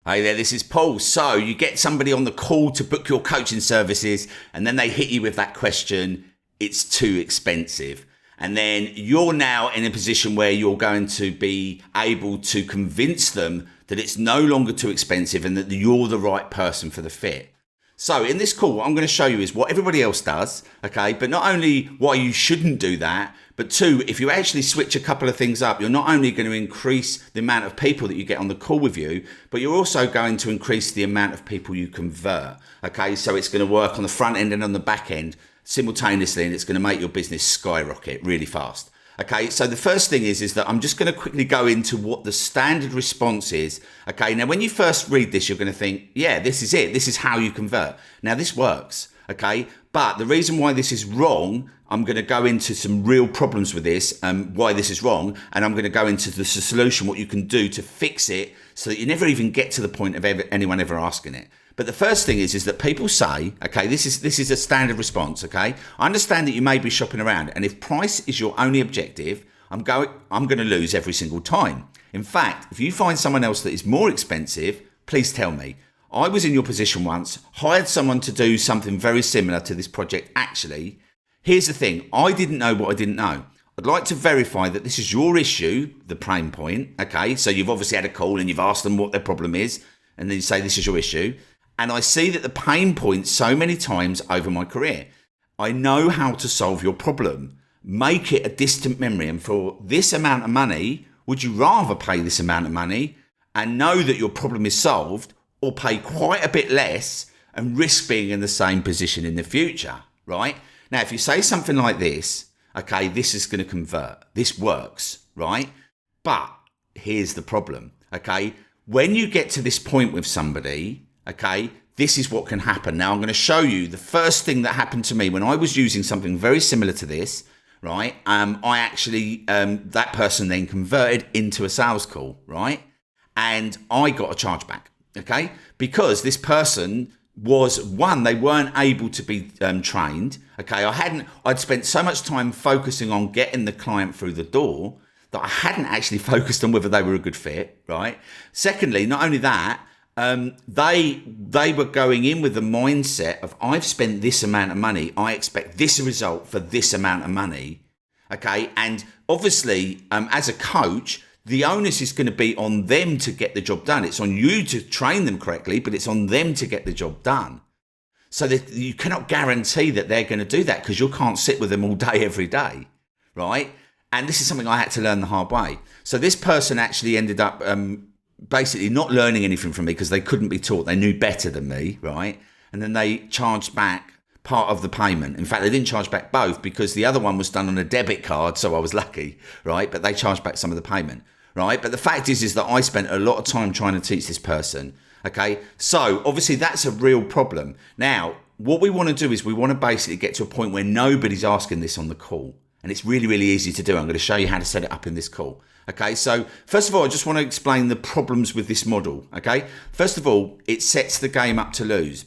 Hey there, this is Paul. So you get somebody on the call to book your coaching services and then they hit you with that question, it's too expensive. And then you're now in a position where you're going to be able to convince them that it's no longer too expensive and that you're the right person for the fit. So in this call, what I'm going to show you is what everybody else does, okay? But not only why you shouldn't do that, but two, if you actually switch a couple of things up, you're not only going to increase the amount of people that you get on the call with you, but you're also going to increase the amount of people you convert, okay? So it's going to work on the front end and on the back end simultaneously, and it's going to make your business skyrocket really fast. Okay, so the first thing is that I'm just going to quickly go into what the standard response is. Okay, now when you first read this, you're going to think, yeah, this is it. This is how you convert. Now this works, okay? But the reason why this is wrong, I'm going to go into some real problems with this, why this is wrong, and I'm going to go into the solution, what you can do to fix it so that you never even get to the point of anyone ever asking it. But the first thing is that people say, okay, this is a standard response, okay? I understand that you may be shopping around, and if price is your only objective, I'm going to lose every single time. In fact, if you find someone else that is more expensive, please tell me. I was in your position once, hired someone to do something very similar to this project actually. Here's the thing, I didn't know what I didn't know. I'd like to verify that this is your issue, the pain point, okay? So you've obviously had a call and you've asked them what their problem is, and then you say this is your issue. And I see that the pain point so many times over my career. I know how to solve your problem. Make it a distant memory. And for this amount of money, would you rather pay this amount of money and know that your problem is solved, or pay quite a bit less and risk being in the same position in the future, right? Now, if you say something like this, okay, this is going to convert. This works, right? But here's the problem, okay? When you get to this point with somebody, okay, this is what can happen. Now, I'm going to show you the first thing that happened to me when I was using something very similar to this, right? I actually, that person then converted into a sales call, right? And I got a chargeback, okay? Because this person was, one, they weren't able to be trained, okay? I'd spent so much time focusing on getting the client through the door that I hadn't actually focused on whether they were a good fit, right? Secondly, not only that, they were going in with the mindset of, I've spent this amount of money, I expect this result for this amount of money, okay? And obviously, as a coach, the onus is going to be on them to get the job done. It's on you to train them correctly, but it's on them to get the job done. So that you cannot guarantee that they're going to do that, because you can't sit with them all day, every day, right? And this is something I had to learn the hard way. So this person actually ended up basically not learning anything from me because they couldn't be taught. They knew better than me, right? And then they charged back part of the payment. In fact, they didn't charge back both because the other one was done on a debit card, so I was lucky, right? But they charged back some of the payment, right? But the fact is that I spent a lot of time trying to teach this person, okay? So obviously that's a real problem. Now, what we want to do is we want to basically get to a point where nobody's asking this on the call. And it's really, really easy to do. I'm going to show you how to set it up in this call. Okay, so first of all, I just want to explain the problems with this model. Okay, first of all, it sets the game up to lose.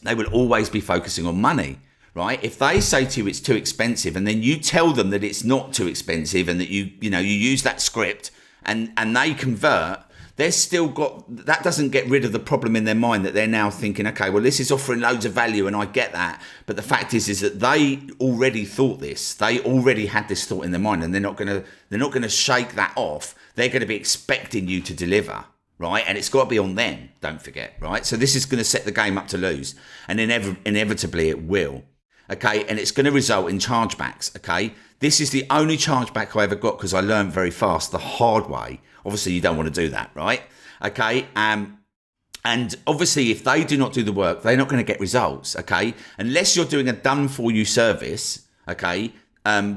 They will always be focusing on money, right? If they say to you it's too expensive, and then you tell them that it's not too expensive, and that you use that script, and they convert, they're still got, that doesn't get rid of the problem in their mind that they're now thinking, okay, well, this is offering loads of value and I get that. But the fact is that they already thought this. They already had this thought in their mind, and they're not going to shake that off. They're going to be expecting you to deliver, right? And it's got to be on them, don't forget, right? So this is going to set the game up to lose, and inevitably it will. Okay, and it's going to result in chargebacks, okay? This is the only chargeback I ever got because I learned very fast the hard way. Obviously, you don't want to do that, right? Okay, and obviously, if they do not do the work, they're not going to get results, okay? Unless you're doing a done-for-you service, okay,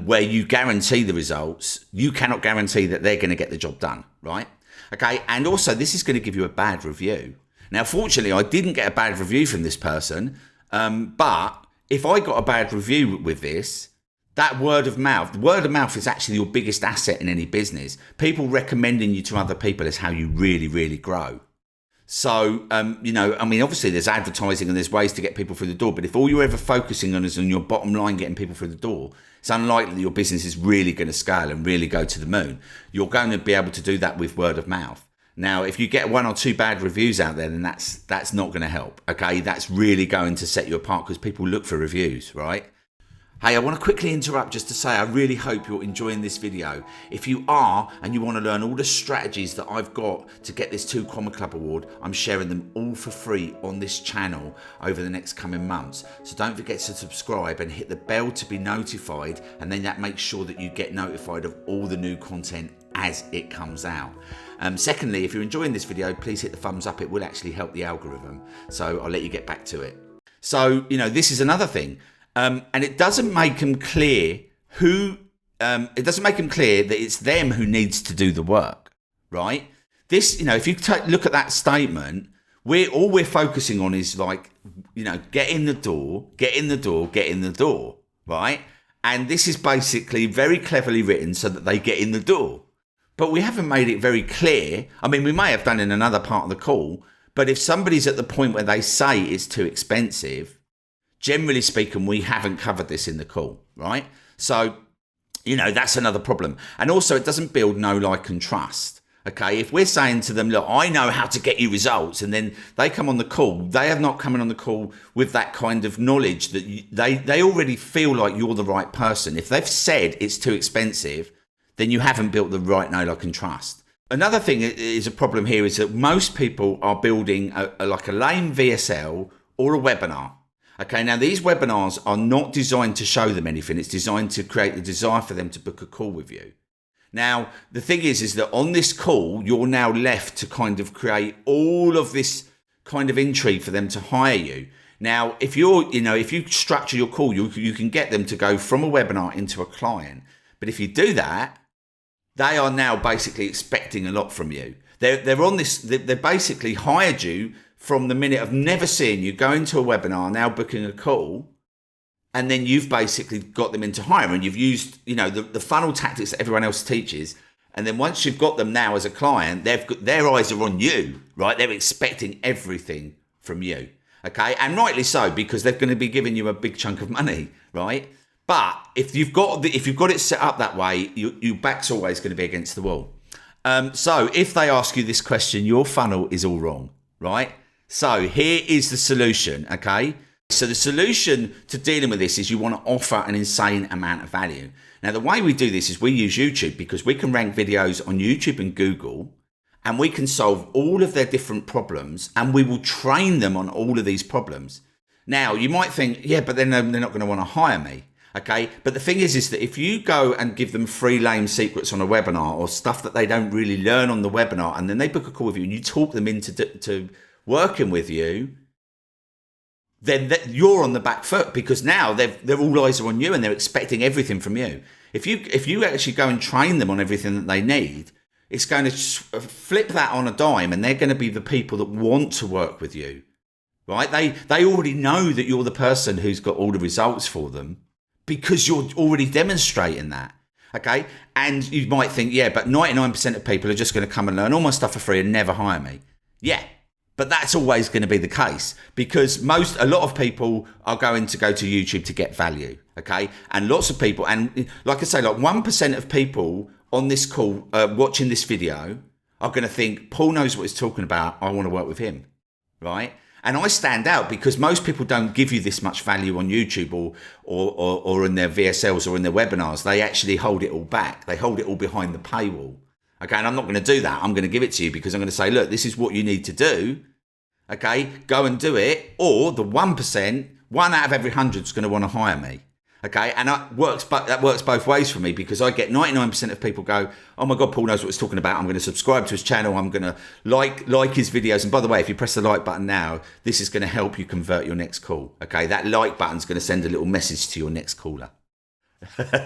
where you guarantee the results, you cannot guarantee that they're going to get the job done, right? Okay, and also, this is going to give you a bad review. Now, fortunately, I didn't get a bad review from this person, but if I got a bad review with this, that word of mouth is actually your biggest asset in any business. People recommending you to other people is how you really, really grow. So, obviously there's advertising and there's ways to get people through the door, but if all you're ever focusing on is on your bottom line getting people through the door, it's unlikely that your business is really going to scale and really go to the moon. You're going to be able to do that with word of mouth. Now, if you get 1 or 2 bad reviews out there, then that's not going to help. Okay, that's really going to set you apart because people look for reviews, right? Hey, I want to quickly interrupt just to say I really hope you're enjoying this video. If you are and you want to learn all the strategies that I've got to get this 2 Comma Club award, I'm sharing them all for free on this channel over the next coming months. So don't forget to subscribe and hit the bell to be notified, and then that makes sure that you get notified of all the new content as it comes out. Secondly, if you're enjoying this video, please hit the thumbs up. It will actually help the algorithm. So I'll let you get back to it. So, this is another thing. And it doesn't make them clear it doesn't make them clear that it's them who needs to do the work, right? This, if you look at that statement, all we're focusing on is like, get in the door, get in the door, get in the door, right? And this is basically very cleverly written so that they get in the door. But we haven't made it very clear. I mean, we may have done in another part of the call, but if somebody's at the point where they say it's too expensive, generally speaking, we haven't covered this in the call, right? So, that's another problem. And also, it doesn't build know, like, and trust. Okay, if we're saying to them, look, I know how to get you results, and then they come on the call, they have not come in on the call with that kind of knowledge that they already feel like you're the right person. If they've said it's too expensive, then you haven't built the right know, like, and trust. Another thing is a problem here is that most people are building a lame VSL or a webinar. Okay, now these webinars are not designed to show them anything. It's designed to create the desire for them to book a call with you. Now, the thing is that on this call, you're now left to kind of create all of this kind of intrigue for them to hire you. Now, if you structure your call, you can get them to go from a webinar into a client. But if you do that, they are now basically expecting a lot from you. They're on this, they basically hired you from the minute of never seeing you, going to a webinar, now booking a call, and then you've basically got them into hire, and you've used, the funnel tactics that everyone else teaches. And then once you've got them now as a client, their eyes are on you, right? They're expecting everything from you, okay? And rightly so, because they're going to be giving you a big chunk of money, right? But if you've got it set up that way, your back's always going to be against the wall. So if they ask you this question, your funnel is all wrong, right? So here is the solution, okay? So the solution to dealing with this is you want to offer an insane amount of value. Now, the way we do this is we use YouTube because we can rank videos on YouTube and Google, and we can solve all of their different problems, and we will train them on all of these problems. Now, you might think, yeah, but then they're not going to want to hire me, okay? But the thing is that if you go and give them free lame secrets on a webinar or stuff that they don't really learn on the webinar, and then they book a call with you and you talk them into working with you, then you're on the back foot because now they're all eyes are on you and they're expecting everything from you. If you actually go and train them on everything that they need, it's going to flip that on a dime, and they're going to be the people that want to work with you, right? They already know that you're the person who's got all the results for them because you're already demonstrating that, okay? And you might think, yeah, but 99% of people are just going to come and learn all my stuff for free and never hire me. Yeah. But that's always going to be the case because a lot of people are going to go to YouTube to get value, okay? And lots of people, and like I say, like 1% of people on this call watching this video are going to think, Paul knows what he's talking about, I want to work with him, right? And I stand out because most people don't give you this much value on YouTube or in their VSLs or in their webinars. They actually hold it all back. They hold it all behind the paywall. Okay, and I'm not going to do that. I'm going to give it to you because I'm going to say, look, this is what you need to do. Okay, go and do it. Or the 1%, 1 out of every 100 is going to want to hire me. Okay, and that works both ways for me because I get 99% of people go, oh my God, Paul knows what he's talking about. I'm going to subscribe to his channel. I'm going to like his videos. And by the way, if you press the like button now, this is going to help you convert your next call. Okay, that like button's going to send a little message to your next caller.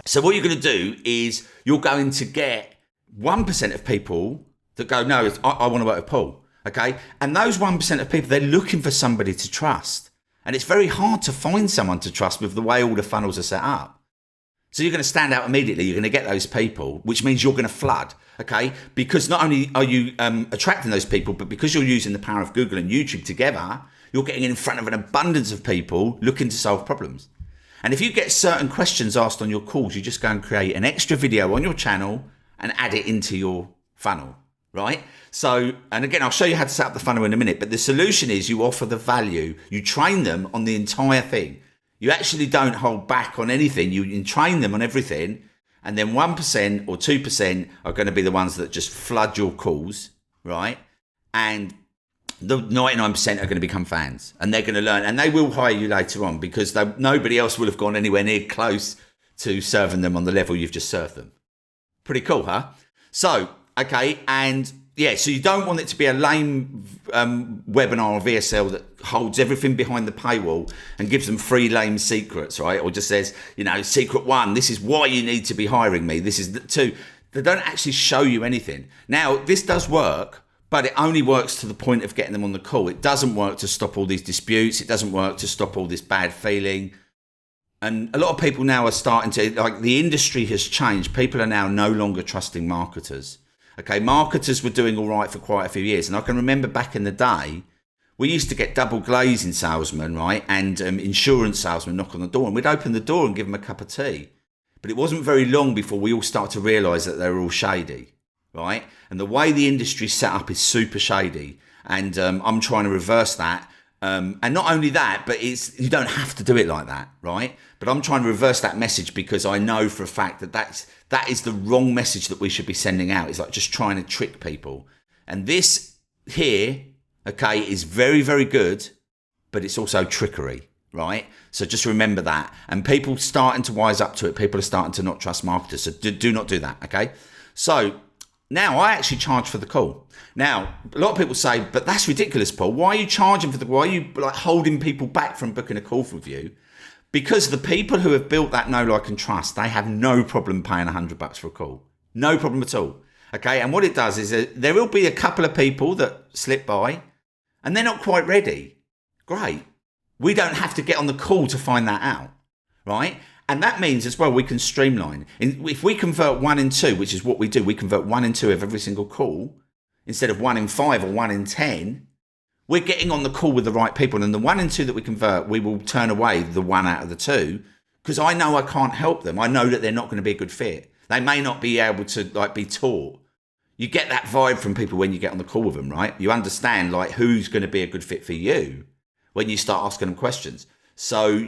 So what you're going to do is you're going to get 1% of people that go, no, I want to work with Paul, okay? And those 1% of people, they're looking for somebody to trust. And it's very hard to find someone to trust with the way all the funnels are set up. So you're going to stand out immediately. You're going to get those people, which means you're going to flood, okay? Because not only are you attracting those people, but because you're using the power of Google and YouTube together, you're getting in front of an abundance of people looking to solve problems. And if you get certain questions asked on your calls, you just go and create an extra video on your channel and add it into your funnel, right? So, and again, I'll show you how to set up the funnel in a minute, but the solution is you offer the value, you train them on the entire thing. You actually don't hold back on anything. You train them on everything. And then 1% or 2% are going to be the ones that just flood your calls, right? And the 99% are going to become fans, and they're going to learn, and they will hire you later on because nobody else will have gone anywhere near close to serving them on the level you've just served them. Pretty cool, huh? So, okay, and yeah, so you don't want it to be a lame webinar or VSL that holds everything behind the paywall and gives them free lame secrets, right? Or just says, secret 1, this is why you need to be hiring me. This is 2. They don't actually show you anything. Now, this does work, but it only works to the point of getting them on the call. It doesn't work to stop all these disputes. It doesn't work to stop all this bad feeling. And a lot of people now are starting to, like, the industry has changed. People are now no longer trusting marketers. Okay, marketers were doing all right for quite a few years. And I can remember back in the day, we used to get double glazing salesmen, right? And insurance salesmen knock on the door. And we'd open the door and give them a cup of tea. But it wasn't very long before we all started to realise that they were all shady, right? And the way the industry's set up is super shady. And I'm trying to reverse that. And not only that, but you don't have to do it like that, right? But I'm trying to reverse that message because I know for a fact that is the wrong message that we should be sending out. It's like just trying to trick people. And this here, okay, is very, very good, but it's also trickery, right? So just remember that. And people starting to wise up to it. People are starting to not trust marketers. So do not do that, okay? So now I actually charge for the call. Now, a lot of people say, but that's ridiculous, Paul. Why are you charging for why are you like holding people back from booking a call with you? Because the people who have built that know, like, and trust, they have no problem paying $100 for a call. No problem at all. Okay. And what it does is there will be a couple of people that slip by and they're not quite ready. Great. We don't have to get on the call to find that out. Right. And that means as well, we can streamline. If we convert 1 in 2, which is what we do, we convert 1 in 2 of every single call instead of 1 in 5 or 1 in 10. We're getting on the call with the right people. And the 1 in 2 that we convert, we will turn away the 1 out of the 2 because I know I can't help them. I know that they're not going to be a good fit. They may not be able to be taught. You get that vibe from people when you get on the call with them, right? You understand who's going to be a good fit for you when you start asking them questions. So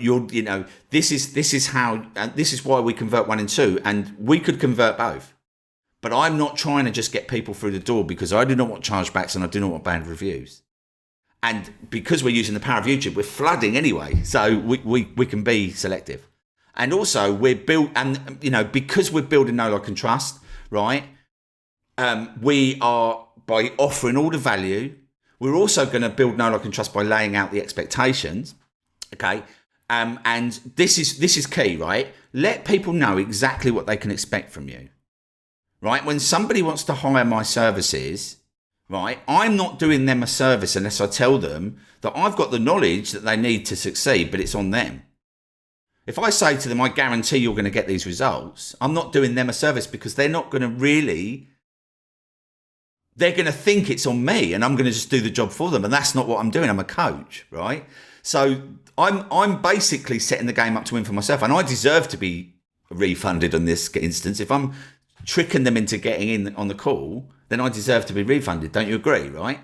this is why we convert 1 in 2, and we could convert both. But I'm not trying to just get people through the door because I do not want chargebacks and I do not want bad reviews. And because we're using the power of YouTube, we're flooding anyway. So we can be selective. And also we're built, and because we're building know, like, and trust, right? We are, by offering all the value, we're also going to build know, like, and trust by laying out the expectations. Okay. And this is key, right? Let people know exactly what they can expect from you, right? When somebody wants to hire my services, right, I'm not doing them a service unless I tell them that I've got the knowledge that they need to succeed, but it's on them. If I say to them, I guarantee you're going to get these results, I'm not doing them a service because they're not going to they're going to think it's on me and I'm going to just do the job for them. And that's not what I'm doing. I'm a coach, right? So I'm basically setting the game up to win for myself, and I deserve to be refunded in this instance. If I'm tricking them into getting in on the call, then I deserve to be refunded. Don't you agree, right?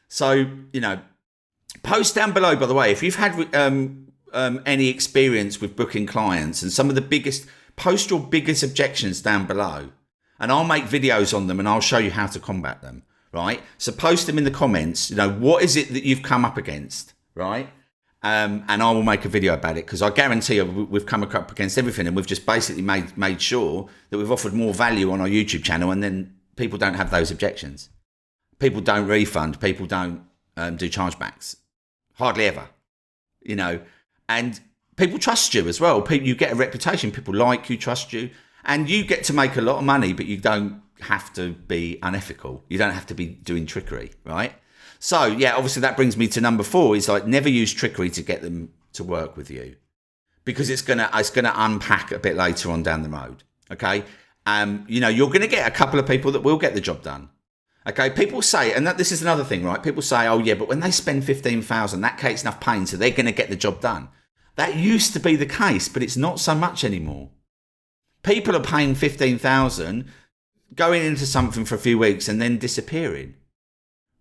So, post down below, by the way, if you've had any experience with booking clients and some of the biggest, post your biggest objections down below and I'll make videos on them and I'll show you how to combat them, right? So post them in the comments, what is it that you've come up against, right? And I will make a video about it because I guarantee we've come up against everything and we've just basically made sure that we've offered more value on our YouTube channel, and then people don't have those objections. People don't refund. People don't do chargebacks. Hardly ever, and people trust you as well. You get a reputation. People like you, trust you, and you get to make a lot of money, but you don't have to be unethical. You don't have to be doing trickery, right? So yeah, obviously that brings me to number 4 is never use trickery to get them to work with you, because it's gonna unpack a bit later on down the road. Okay. You're going to get a couple of people that will get the job done. Okay. People say, and this is another thing, right? People say, oh yeah, but when they spend 15,000, that creates enough pain, so they're going to get the job done. That used to be the case, but it's not so much anymore. People are paying 15,000 going into something for a few weeks and then disappearing,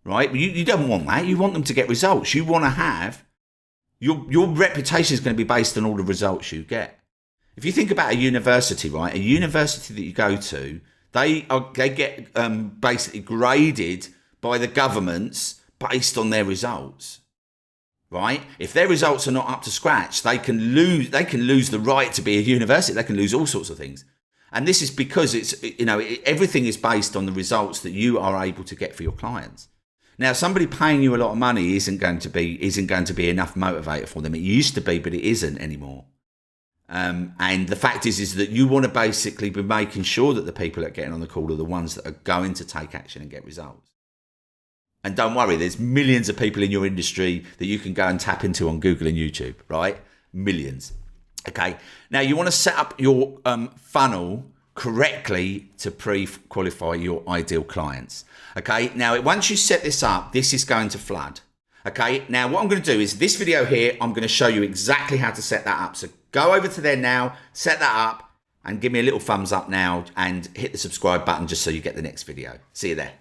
right? You don't want that. You want them to get results. You want to have, your reputation is going to be based on all the results you get. If you think about a university, right? A university that you go to, they get basically graded by the governments based on their results, right? If their results are not up to scratch, they can lose the right to be a university. They can lose all sorts of things. And this is because everything is based on the results that you are able to get for your clients. Now, somebody paying you a lot of money isn't going to be enough motivator for them. It used to be, but it isn't anymore. And the fact is that you want to basically be making sure that the people that are getting on the call are the ones that are going to take action and get results. And don't worry, there's millions of people in your industry that you can go and tap into on Google and YouTube, right? Millions. Okay. Now you want to set up your funnel correctly to pre-qualify your ideal clients. Okay. Now, once you set this up, this is going to flood. Okay. Now, what I'm going to do is this video here, I'm going to show you exactly how to set that up. So go over to there now, set that up, and give me a little thumbs up now and hit the subscribe button just so you get the next video. See you there.